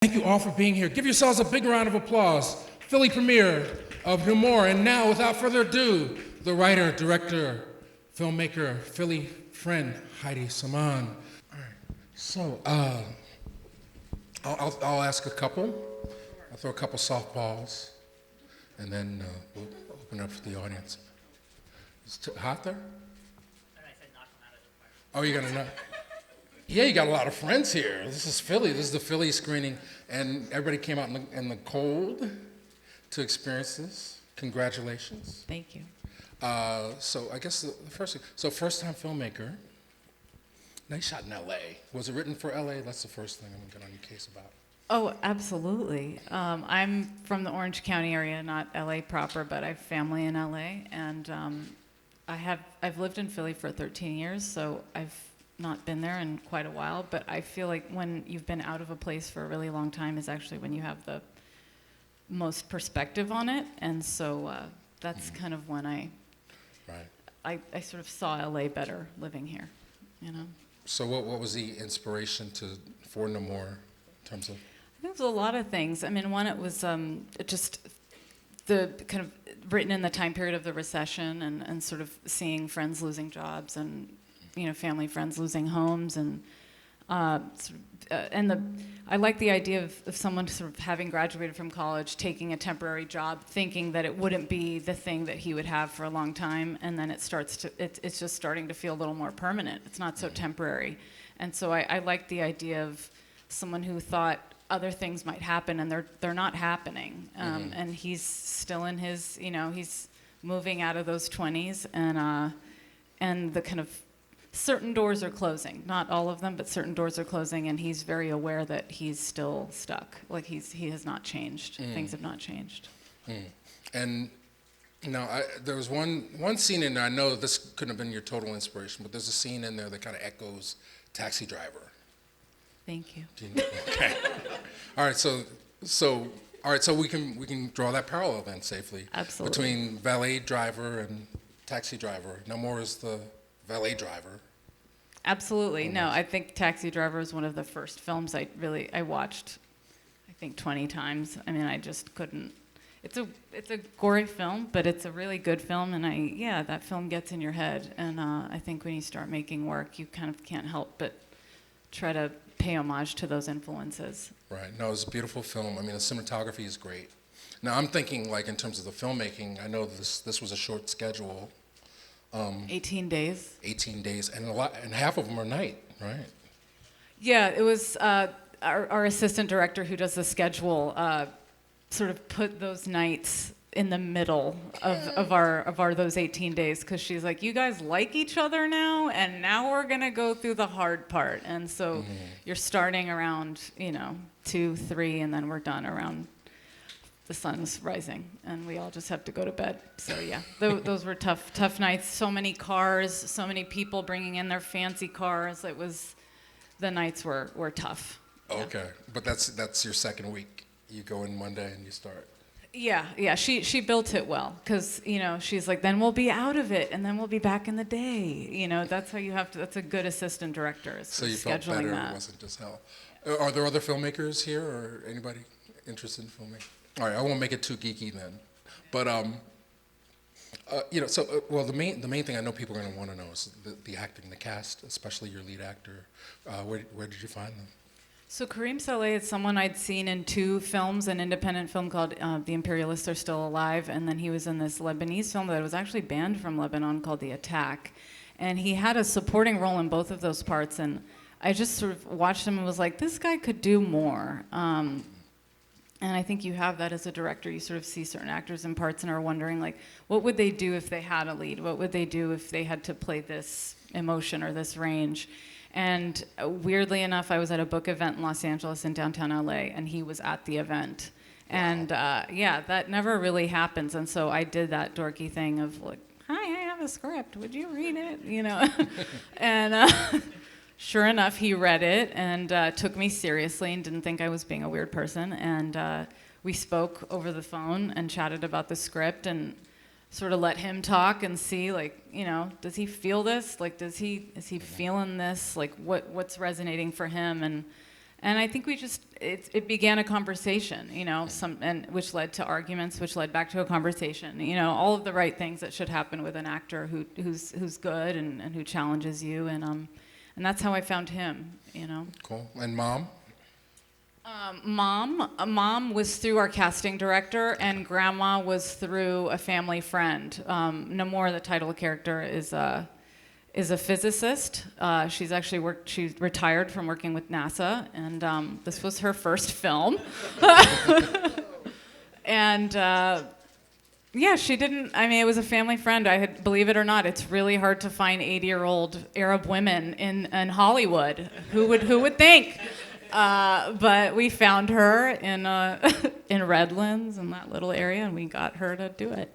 Thank you all for being here. Give yourselves a big round of applause. Philly premiere of Namour. And now, without further ado, the writer, director, filmmaker, Philly friend, Heidi Saman. All right. So, I'll ask a couple. I'll throw a couple softballs, and then we'll open up for the audience. Is it hot there? And I said knock them out of the park. Oh, you're gonna knock? Yeah, you got a lot of friends here. This is Philly. This is the Philly screening, and everybody came out in the cold to experience this. Congratulations. Thank you. So I guess the first thing, so first-time filmmaker. Now you shot in L.A. Was it written for L.A.? That's the first thing I'm gonna get on your case about. Oh, absolutely. I'm from the Orange County area, not LA proper, but I have family in LA, and I've lived in Philly for 13 years, so I've not been there in quite a while, but I feel like when you've been out of a place for a really long time is actually when you have the most perspective on it, and so that's kind of when I sort of saw LA better living here, you know. So what was the inspiration for Namour in terms of? I think it was a lot of things. I mean, one, it was just the kind of written in the time period of the recession and sort of seeing friends losing jobs and, you know, family friends losing homes and I like the idea of someone sort of having graduated from college, taking a temporary job, thinking that it wouldn't be the thing that he would have for a long time, and then it's just starting to feel a little more permanent. It's not so temporary. And so I like the idea of someone who thought other things might happen and they're not happening. And he's still in his, you know, he's moving out of those 20s and the kind of certain doors are closing. Not all of them, but certain doors are closing, and he's very aware that he's still stuck. Like he has not changed. Things have not changed. And now there was one scene in there. I know this couldn't have been your total inspiration, but there's a scene in there that kind of echoes Taxi Driver. Thank you. Okay. All right. So we can draw that parallel then safely. Absolutely. Between valet driver and taxi driver. Namour is the valet driver. Absolutely. No, I think Taxi Driver is one of the first films I watched, I think 20 times. I mean, I just couldn't. It's a gory film, but it's a really good film, and that film gets in your head. And I think when you start making work, you kind of can't help but try to pay homage to those influences. Right. No, it's a beautiful film. I mean, the cinematography is great. Now, I'm thinking, like, in terms of the filmmaking, I know this was a short schedule. 18 days. 18 days, and half of them are night, right? Yeah, it was our assistant director who does the schedule sort of put those nights in the middle of our those 18 days, because she's like, you guys like each other now, and now we're gonna go through the hard part, and so you're starting around 2, 3, and then we're done around the sun's rising, and we all just have to go to bed. So yeah, those were tough nights. So many cars, so many people bringing in their fancy cars. The nights were tough. Okay, but that's your second week. You go in Monday and you start. Yeah. She built it well, because she's like, then we'll be out of it, and then we'll be back in the day. That's how you have to. That's a good assistant director. Is so you scheduling felt better. That. It wasn't just hell. Are there other filmmakers here, or anybody interested in filmmaking? All right, I won't make it too geeky then, but the main thing I know people are going to want to know is the acting, the cast, especially your lead actor. Where did you find them? So Karim Saleh is someone I'd seen in 2 films, an independent film called The Imperialists Are Still Alive, and then he was in this Lebanese film that was actually banned from Lebanon called The Attack, and he had a supporting role in both of those parts, and I just sort of watched him and was like, this guy could do more. And I think you have that as a director. You sort of see certain actors in parts and are wondering, like, what would they do if they had a lead? What would they do if they had to play this emotion or this range? And weirdly enough, I was at a book event in Los Angeles in downtown LA, and he was at the event. Wow. And that never really happens. And so I did that dorky thing of like, hi, I have a script. Would you read it? And sure enough, he read it and took me seriously and didn't think I was being a weird person. And we spoke over the phone and chatted about the script and sort of let him talk and see, like, does he feel this? Like, is he feeling this? Like, what's resonating for him? And I think it began a conversation, which led to arguments, which led back to a conversation. All of the right things that should happen with an actor who's good and who challenges you, and that's how I found him. Cool. And mom? Mom was through our casting director, and grandma was through a family friend. Namour, the title character, is a physicist. She's retired from working with NASA, and this was her first film. And she didn't, it was a family friend. Believe it or not, it's really hard to find 80-year-old Arab women in Hollywood. Who would think? But we found her in Redlands, in that little area, and we got her to do it.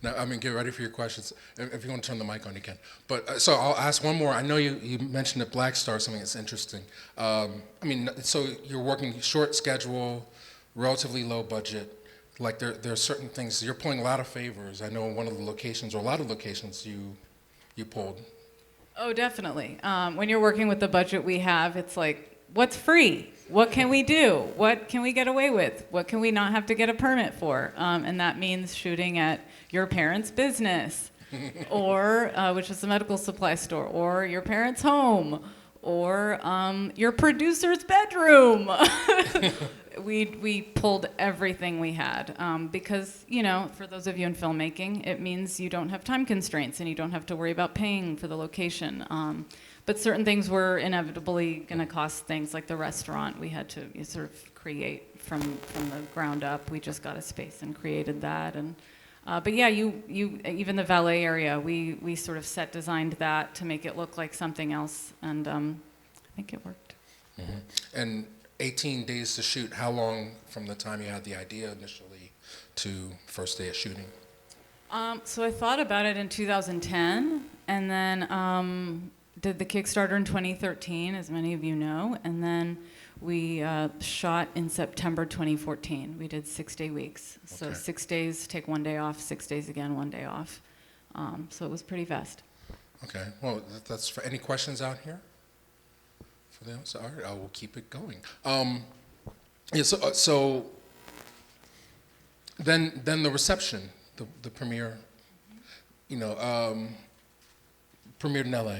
Now, get ready for your questions. If you want to turn the mic on, you can. But so I'll ask one more. I know you mentioned at Black Star something that's interesting. So you're working short schedule, relatively low budget. Like there are certain things you're pulling a lot of favors. I know one of the locations, or a lot of locations, you pulled. Oh, definitely. When you're working with the budget we have, it's like, what's free? What can we do? What can we get away with? What can we not have to get a permit for? And that means shooting at your parents' business, or which is the medical supply store, or your parents' home, or your producer's bedroom. We pulled everything we had because, for those of you in filmmaking, it means you don't have time constraints and you don't have to worry about paying for the location. But certain things were inevitably going to cost things, like the restaurant. We had to sort of create from the ground up. We just got a space and created that. And but yeah, you even the valet area, we sort of designed that to make it look like something else, and I think it worked. Mm-hmm. And 18 days to shoot. How long from the time you had the idea initially to first day of shooting? So I thought about it in 2010, and then did the Kickstarter in 2013, as many of you know, and then we shot in September 2014. We did 6-day weeks. So Okay. 6 days, take 1 day off, 6 days again, 1 day off. So it was pretty fast. Okay. Well, that's for any questions out here? For the outside? All right, I will keep it going. So then the reception, the premiere, premiered in LA.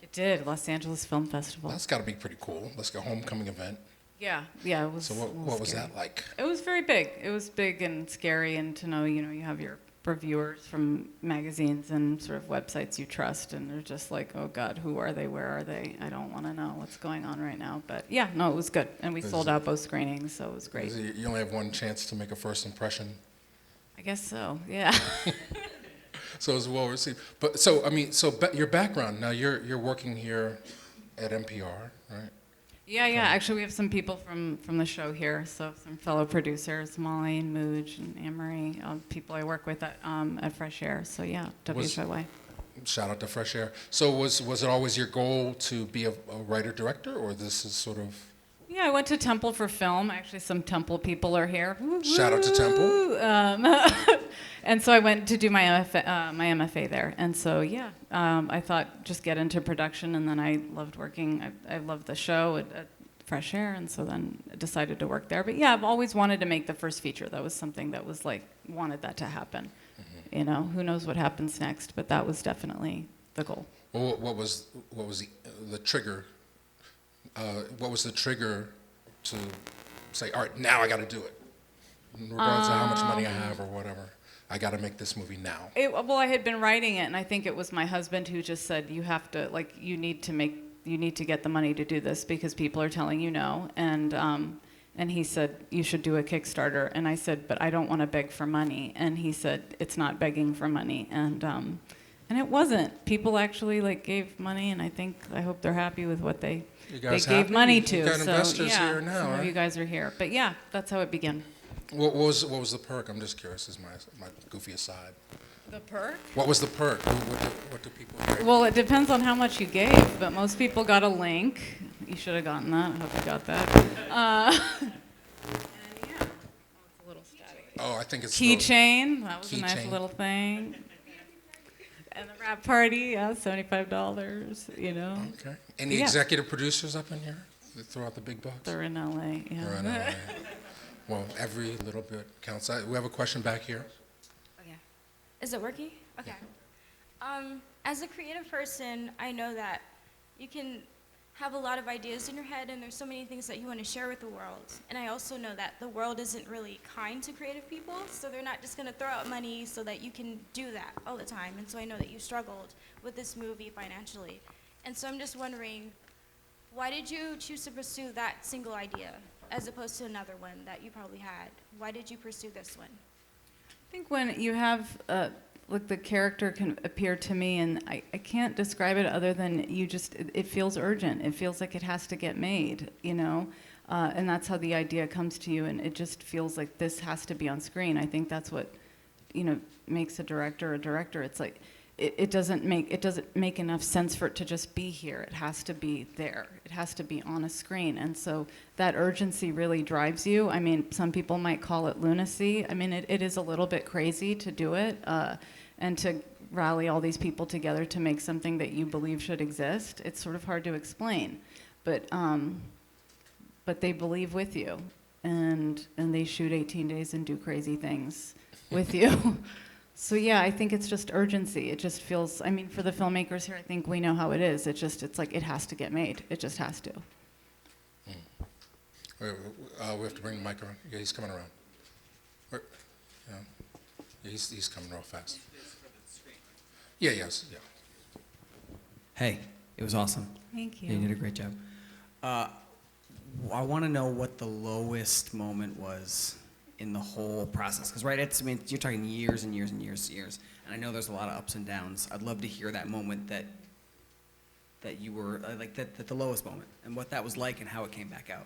It did, Los Angeles Film Festival. That's got to be pretty cool. That's like a homecoming event. Yeah, it was. So what was that like? It was very big. It was big and scary, and to know, you have your reviewers from magazines and sort of websites you trust, and they're just like, oh God, who are they? Where are they? I don't want to know what's going on right now. But yeah, no, it was good, and we sold out both screenings, so it was great. You only have one chance to make a first impression. I guess so. Yeah. So it was well received. But your background now, you're working here at NPR, right? Yeah. Actually, we have some people from the show here. So some fellow producers, Molly and Mooj and Anne-Marie, people I work with at Fresh Air. So yeah, WFIY. Shout out to Fresh Air. So was it always your goal to be a writer-director, or this is sort of... Yeah, I went to Temple for film. Actually, some Temple people are here. Shout out to Temple. And so I went to do my MFA there. And so, yeah, I thought just get into production, and then I loved working. I loved the show at Fresh Air, and so then I decided to work there. But yeah, I've always wanted to make the first feature. That was something that was like, wanted that to happen. Mm-hmm. Who knows what happens next, but that was definitely the goal. Well, what was the trigger? What was the trigger to say, all right, now I got to do it, regardless of how much money I have or whatever? I got to make this movie now. Well, I had been writing it, and I think it was my husband who just said, you have to, you need to get the money to do this because people are telling you no. And he said, you should do a Kickstarter. And I said, but I don't want to beg for money. And he said, it's not begging for money. And it wasn't. People actually gave money, and I hope they're happy with what they gave money to. You got investors here now, some right? of you guys are here. But yeah, that's how it began. What was the perk? I'm just curious. This is my goofy aside. The perk? What was the perk? What do people get? Well, it depends on how much you gave, but most people got a link. You should have gotten that. I hope you got that. And yeah, it's a little static. Oh, I think it's keychain. That was a nice keychain. little thing. And the wrap party, $75. Okay. Any executive producers up in here? They throw out the big bucks? They're in LA, yeah. They're in LA. Well, every little bit counts. We have a question back here. Okay. Is it working? Okay. As a creative person, I know that you can have a lot of ideas in your head, and there's so many things that you want to share with the world. And I also know that the world isn't really kind to creative people, so they're not just going to throw out money so that you can do that all the time. And so I know that you struggled with this movie financially. And so I'm just wondering, why did you choose to pursue that single idea as opposed to another one that you probably had? Why did you pursue this one? I think when you have, like the character can appear to me, and I can't describe it other than it feels urgent. It feels like it has to get made, you know? And that's how the idea comes to you, and it just feels like this has to be on screen. I think that's what, you know, makes a director a director. It's like, it doesn't make enough sense for it to just be here. It has to be there. It has to be on a screen. And so that urgency really drives you. I mean, some people might call it lunacy. I mean, it is a little bit crazy to do it and to rally all these people together to make something that you believe should exist. It's sort of hard to explain, but they believe with you, and they shoot 18 days and do crazy things with you. So yeah, I think it's just urgency. It just feels, I mean, for the filmmakers here, I think we know how it is. It's like it has to get made. It just has to. We have to bring the mic around. Yeah, he's coming around. Yeah, he's coming real fast. Yeah, yes, yeah. Hey, it was awesome. Thank you. Yeah, you did a great job. I want to know what the lowest moment was in the whole process, because I mean, you're talking years and years and years and years, and I know there's a lot of ups and downs. I'd love to hear that moment that you were that the lowest moment, and what that was like and how it came back out.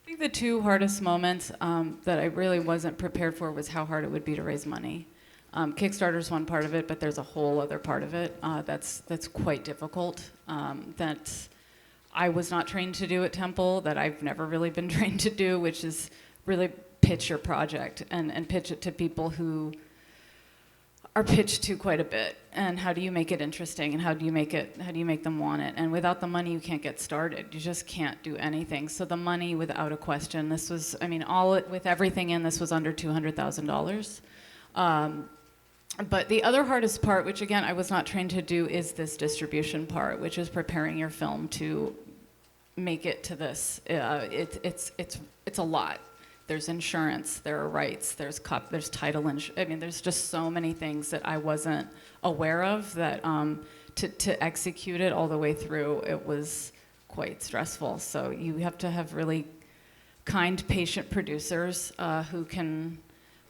I think the two hardest moments that I really wasn't prepared for was how hard it would be to raise money. Kickstarter's one part of it, but there's a whole other part of it that's quite difficult. That I was not trained to do at Temple, that I've never really been trained to do, which is really pitch your project and pitch it to people who are pitched to quite a bit. And how do you make it interesting, and how do you make them want it? And without the money, you can't get started. You just can't do anything. So the money, without a question, this was, I mean, with everything in, this was under $200,000. But the other hardest part, which again, I was not trained to do, is this distribution part, which is preparing your film to make it to this. It's a lot. There's insurance, there are rights, there's title, I mean, there's just so many things that I wasn't aware of that to execute it all the way through, it was quite stressful. So you have to have really kind, patient producers who can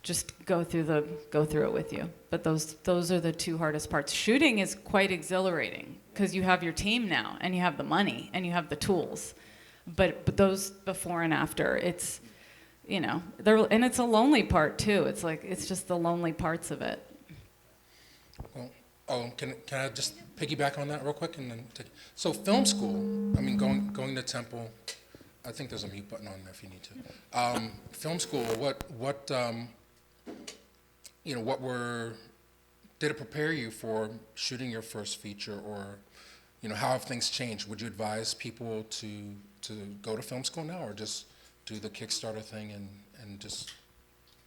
just go through it with you. But those are the two hardest parts. Shooting is quite exhilarating because you have your team now, and you have the money, and you have the tools. But those before and after, it's, you know, and it's a lonely part too. It's like, it's just the lonely parts of it. Well, can I just piggyback on that real quick and then so film school, I mean, going to Temple, I think there's a mute button on there if you need to. Film school, what did it prepare you for shooting your first feature, or, you know, how have things changed? Would you advise people to go to film school now, or just do the Kickstarter thing and just...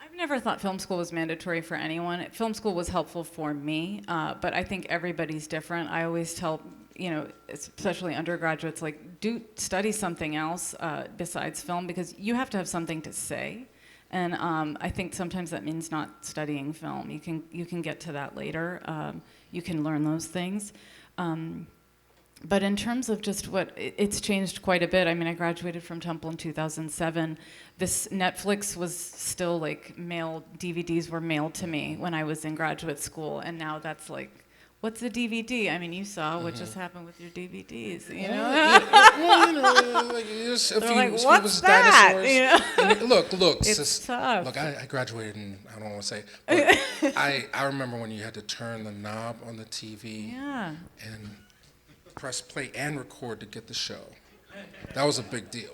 I've never thought film school was mandatory for anyone. Film school was helpful for me, but I think everybody's different. I always tell, you know, especially undergraduates, like, study something else besides film, because you have to have something to say. And I think sometimes that means not studying film. You can get to that later. You can learn those things. But in terms of just it's changed quite a bit. I mean, I graduated from Temple in 2007. This Netflix was still like DVDs were mailed to me when I was in graduate school, and now that's like, what's a DVD? I mean, you saw what just happened with your DVDs, you know? Well, you know, like, what's that? Dinosaurs. You know? Look, it's tough. Look, I graduated, and I don't want to say, but I remember when you had to turn the knob on the TV and press play and record to get the show. That was a big deal.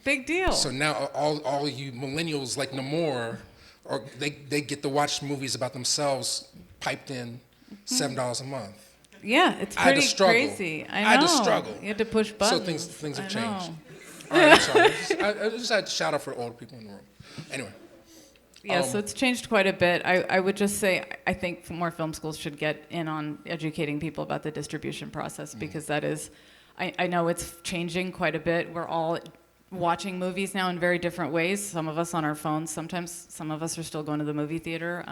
Big deal. So now all you millennials like Namour, or they get to watch movies about themselves piped in $7 a month. Yeah, it's pretty crazy. I know. I had to struggle. You had to push buttons. So things have changed. All right, I'm sorry. I just had to shout out for old people in the room. Anyway. Yeah, so it's changed quite a bit. I would just say I think more film schools should get in on educating people about the distribution process because that is, I know it's changing quite a bit. We're all watching movies now in very different ways. Some of us on our phones. Sometimes some of us are still going to the movie theater.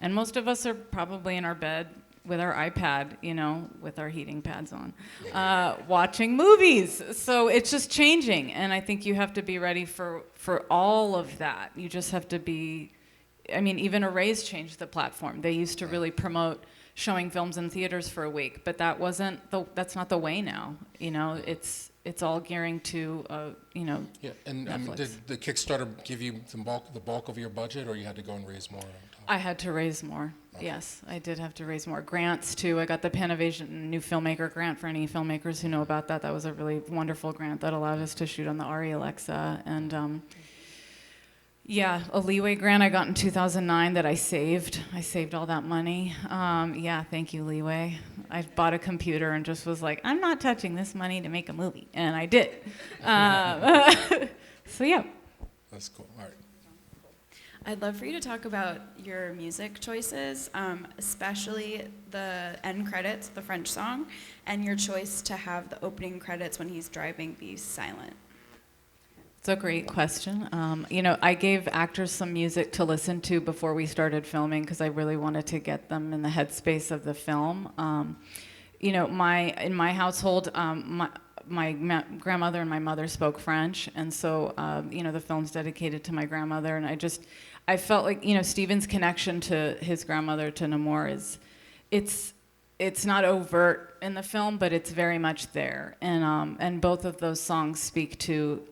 And most of us are probably in our bed with our iPad, with our heating pads on, watching movies. So it's just changing, and I think you have to be ready for all of that. You just have to be, even Arrays changed the platform. They used to really promote showing films in theaters for a week, but that's not the way now. It's all gearing to, Yeah, and Netflix. Did the Kickstarter give you the bulk of your budget, or you had to go and raise more on top? I had to raise more. Okay. Yes, I did have to raise more. Grants, too. I got the Panavision New Filmmaker Grant for any filmmakers who know about that. That was a really wonderful grant that allowed us to shoot on the Arri Alexa. And, a Leeway grant I got in 2009 that I saved. I saved all that money. Thank you, Leeway. I bought a computer and just was like, I'm not touching this money to make a movie. And I did. So, yeah. That's cool. All right. I'd love for you to talk about your music choices, especially the end credits, the French song, and your choice to have the opening credits when he's driving be silent. It's a great question. I gave actors some music to listen to before we started filming because I really wanted to get them in the headspace of the film. In my household, my grandmother and my mother spoke French, and so the film's dedicated to my grandmother, and I felt like Steven's connection to his grandmother, to Namour, it's not overt in the film, but it's very much there, and both of those songs speak to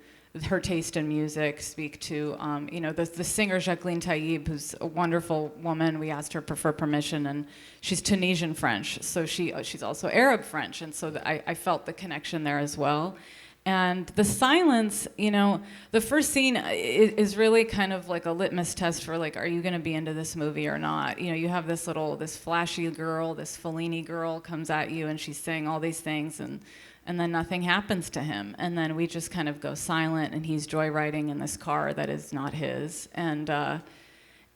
her taste in music, speak to the singer Jacqueline Taïb, who's a wonderful woman. We asked her for permission, and she's Tunisian French, so she's also Arab French, and so I felt the connection there as well. And the silence, the first scene is really kind of like a litmus test for are you going to be into this movie or not? You have this flashy girl, this Fellini girl comes at you, and she's saying all these things, and then nothing happens to him. And then we just kind of go silent, and he's joyriding in this car that is not his. And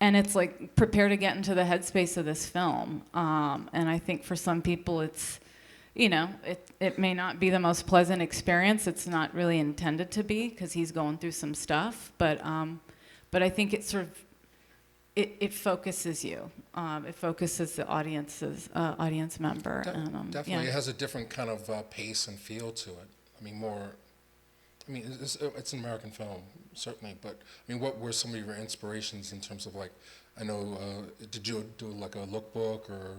it's like, prepare to get into the headspace of this film. And I think for some people it's, it may not be the most pleasant experience. It's not really intended to be because he's going through some stuff. But I think it sort of, it focuses you. It focuses the audience member. Definitely, it has a different kind of pace and feel to it. It's an American film, certainly, but what were some of your inspirations in terms of I know, did you do a lookbook or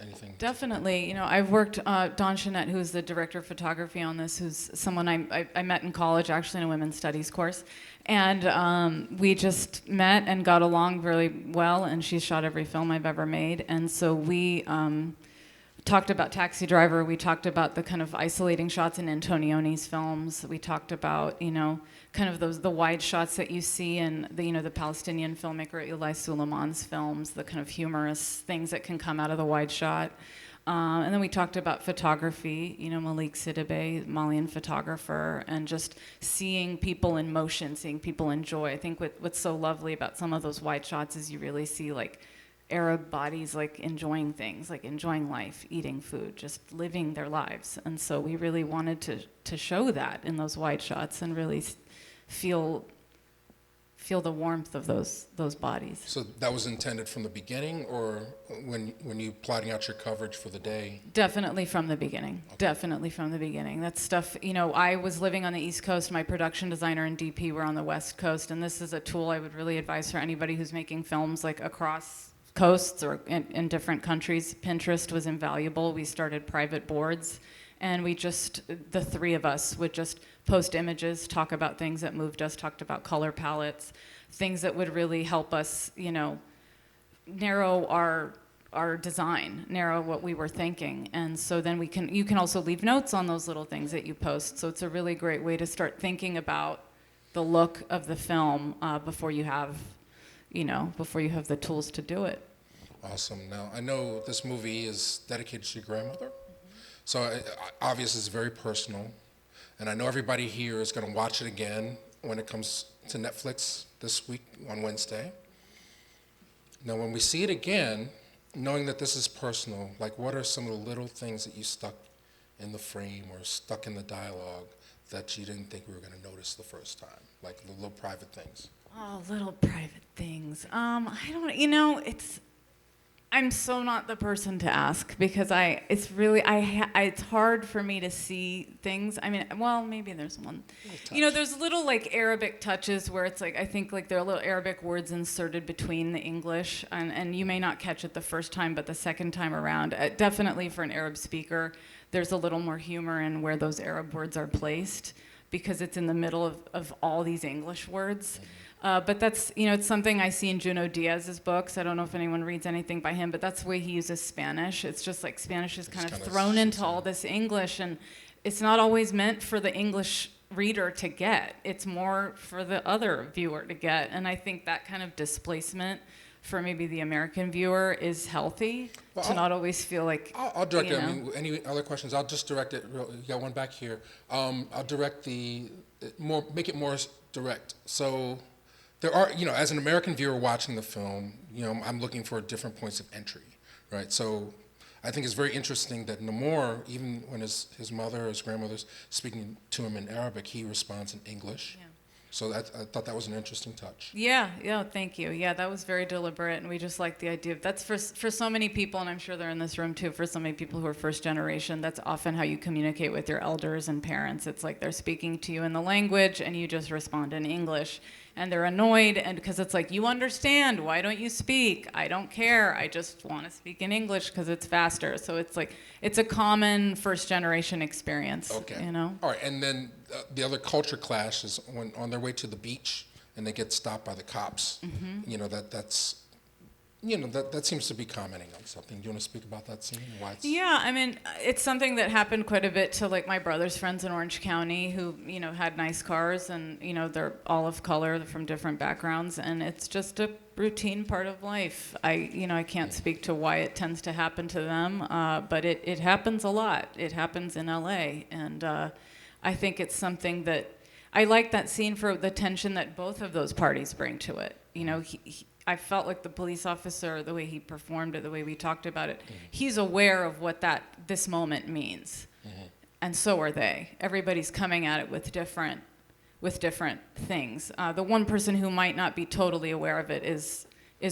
anything? Definitely. I've worked, Dawn Chanette, who's the director of photography on this, who's someone I met in college, actually in a women's studies course. And we just met and got along really well, and she shot every film I've ever made. And so we talked about Taxi Driver. We talked about the kind of isolating shots in Antonioni's films. We talked about, kind of the wide shots that you see in the Palestinian filmmaker Heidi Saman's films, the kind of humorous things that can come out of the wide shot. And then we talked about photography, Malik Sidibe, Malian photographer, and just seeing people in motion, seeing people enjoy. I think what's so lovely about some of those wide shots is you really see Arab bodies enjoying things, enjoying life, eating food, just living their lives. And so we really wanted to show that in those wide shots and really feel the warmth of those bodies. So that was intended from the beginning, or when you plotting out your coverage for the day? Definitely from the beginning. Okay. Definitely from the beginning. That stuff, I was living on the East Coast. My production designer and DP were on the West Coast, and this is a tool I would really advise for anybody who's making films across coasts or in different countries. Pinterest was invaluable. We started private boards, and the three of us would just post images, talk about things that moved us, talked about color palettes, things that would really help us, narrow our design, narrow what we were thinking. And so then you can also leave notes on those little things that you post. So it's a really great way to start thinking about the look of the film before you have the tools to do it. Awesome. Now, I know this movie is dedicated to your grandmother. So obviously it's very personal. And I know everybody here is going to watch it again when it comes to Netflix this week on Wednesday. Now, when we see it again, knowing that this is personal, like what are some of the little things that you stuck in the frame or stuck in the dialogue that you didn't think we were going to notice the first time? Like the little private things. Oh, little private things. I don't, I'm so not the person to ask because it's hard for me to see things. I mean, well, maybe there's one. There's little like Arabic touches where it's like, I think like there are little Arabic words inserted between the English and you may not catch it the first time, but the second time around, definitely for an Arab speaker, there's a little more humor in where those Arab words are placed because it's in the middle of all these English words. But that's, it's something I see in Junot Diaz's books. I don't know if anyone reads anything by him, but that's the way he uses Spanish. It's just like Spanish is kind of thrown into all this English, and it's not always meant for the English reader to get. It's more for the other viewer to get. And I think that kind of displacement for maybe the American viewer is healthy to not always feel like, I'll direct it. I mean, any other questions? I'll just direct it. You got one back here. I'll direct make it more direct. So there are, as an American viewer watching the film, I'm looking for different points of entry, right? So I think it's very interesting that Namour, even when his mother or his grandmother's speaking to him in Arabic, he responds in English. Yeah. So I thought that was an interesting touch. Yeah, thank you. Yeah, that was very deliberate, and we just like the idea of that's for so many people, and I'm sure they're in this room too, for so many people who are first generation, that's often how you communicate with your elders and parents. It's like they're speaking to you in the language, and you just respond in English. And they're annoyed, and because it's like, you understand, why don't you speak? I don't care, I just want to speak in English because it's faster. So it's like, it's a common first generation experience, Okay. All right, and then the other culture clash is when on their way to the beach and they get stopped by the cops. Mm-hmm. That seems to be commenting on something. Do you want to speak about that scene? Why it's... Yeah, I mean, it's something that happened quite a bit to like my brother's friends in Orange County who, had nice cars and, they're all of color from different backgrounds, and it's just a routine part of life. I can't speak to why it tends to happen to them, but it happens a lot. It happens in LA, and I think it's something that I like that scene for the tension that both of those parties bring to it. I felt like the police officer, the way he performed it, the way we talked about it, he's aware of what this moment means. Mm-hmm. And so are they. Everybody's coming at it with different things. The one person who might not be totally aware of it is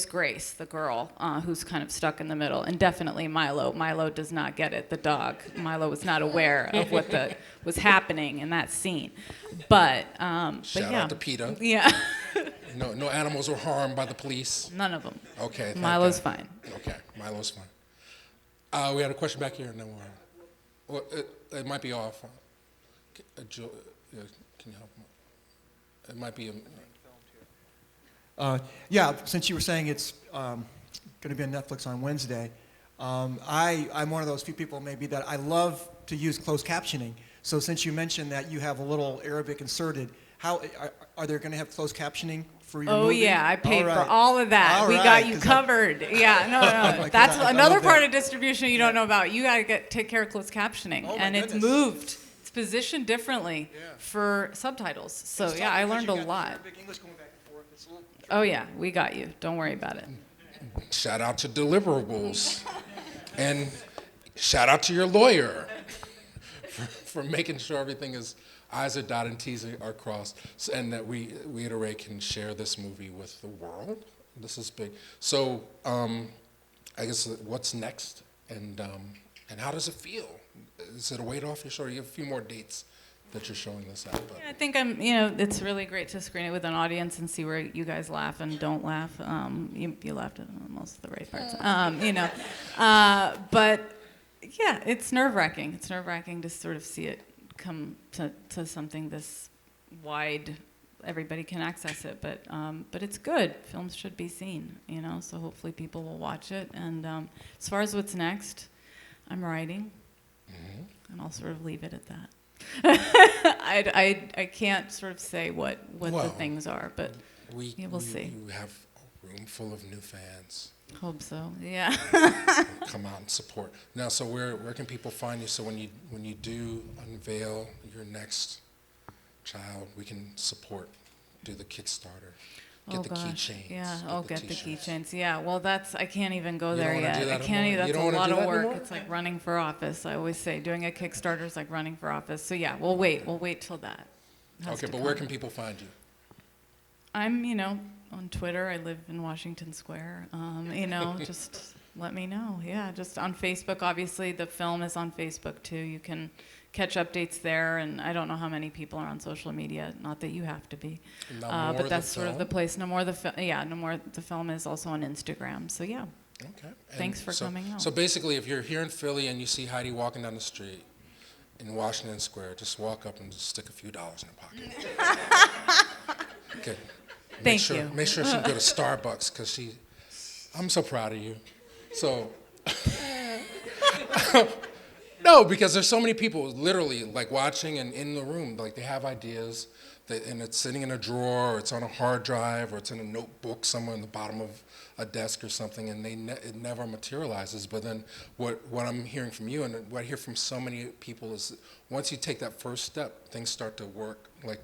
Grace, the girl, who's kind of stuck in the middle. And definitely Milo. Milo does not get it, the dog. Milo was not aware of what was happening in that scene. But Shout out to PETA. Yeah. No animals were harmed by the police? None of them. Okay. Milo's fine. Okay, Milo's fine. We had a question back here. No, it might be off. Can you help him? It might be... Since you were saying it's going to be on Netflix on Wednesday, I'm one of those few people maybe that I love to use closed captioning. So since you mentioned that you have a little Arabic inserted, how are they going to have closed captioning for your movie? Oh yeah, I paid for all of that. All we right, got you covered. No. That's another part of distribution you don't know about. You got to take care of closed captioning, and it's moved. It's positioned differently for subtitles. So yeah, I learned a lot. Arabic, English going back and forth. It's a little... Oh yeah, we got you. Don't worry about it. Shout out to deliverables. And shout out to your lawyer for making sure everything is I's are dotted and T's are crossed, and that we at Array can share this movie with the world. This is big. So I guess what's next, and how does it feel? Is it a weight off your shoulder? You have a few more dates that you're showing this at. But. Yeah, I think it's really great to screen it with an audience and see where you guys laugh and don't laugh. You laughed at most of the right parts. But yeah, it's nerve-wracking. It's nerve-wracking to sort of see it come to something this wide. Everybody can access it, but it's good. Films should be seen, so hopefully people will watch it. And as far as what's next, I'm writing, and I'll sort of leave it at that. I can't sort of say what the things are, but we'll see. You have room full of new fans. Hope so. Yeah. Come out and support. Now, so where can people find you? So when you do unveil your next child, we can support, do the Kickstarter, get the keychains. Yeah. Get the t-shirts. keychains. Yeah. Well, I can't even go You there don't wanna yet. do that I can't. anymore? You That's a don't wanna lot do of that work. anymore? It's like running for office. I always say doing a Kickstarter is like running for office. So yeah, we'll wait. We'll wait till that. has Okay, to but where come. can people find you? I'm, on Twitter. I live in Washington Square. Just let me know. Yeah, just on Facebook. Obviously, the film is on Facebook too. You can catch updates there, and I don't know how many people are on social media. Not that you have to be, Namour, but that's the sort of the film? place. Namour the film is also on Instagram. So yeah, Okay. Thanks for coming out. So basically, if you're here in Philly and you see Heidi walking down the street in Washington Square, just walk up and just stick a few dollars in her pocket. Okay. Thank you. Make sure she can go to Starbucks because I'm so proud of you. So, no, because there's so many people literally like watching and in the room, like they have ideas, and it's sitting in a drawer, or it's on a hard drive, or it's in a notebook somewhere in the bottom of a desk or something, and it never materializes. But then what I'm hearing from you, and what I hear from so many people, is once you take that first step, things start to work. Like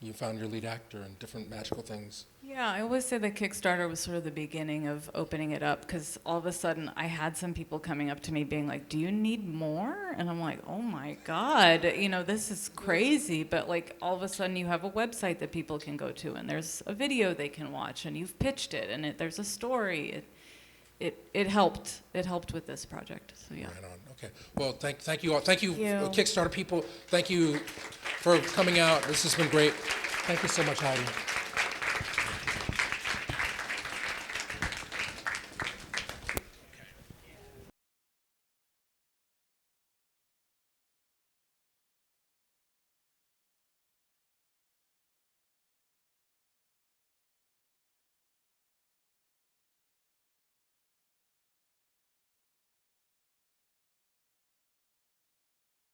you found your lead actor and different magical things. Yeah, I always say the Kickstarter was sort of the beginning of opening it up, because all of a sudden I had some people coming up to me being like, do you need more? And I'm like, oh my God, this is crazy. But like all of a sudden you have a website that people can go to, and there's a video they can watch, and you've pitched it, and there's a story. It helped. It helped with this project. So yeah. Right on. Okay. Well, thank you all. Thank you, Thank you. Kickstarter people. Thank you for coming out. This has been great. Thank you so much, Heidi.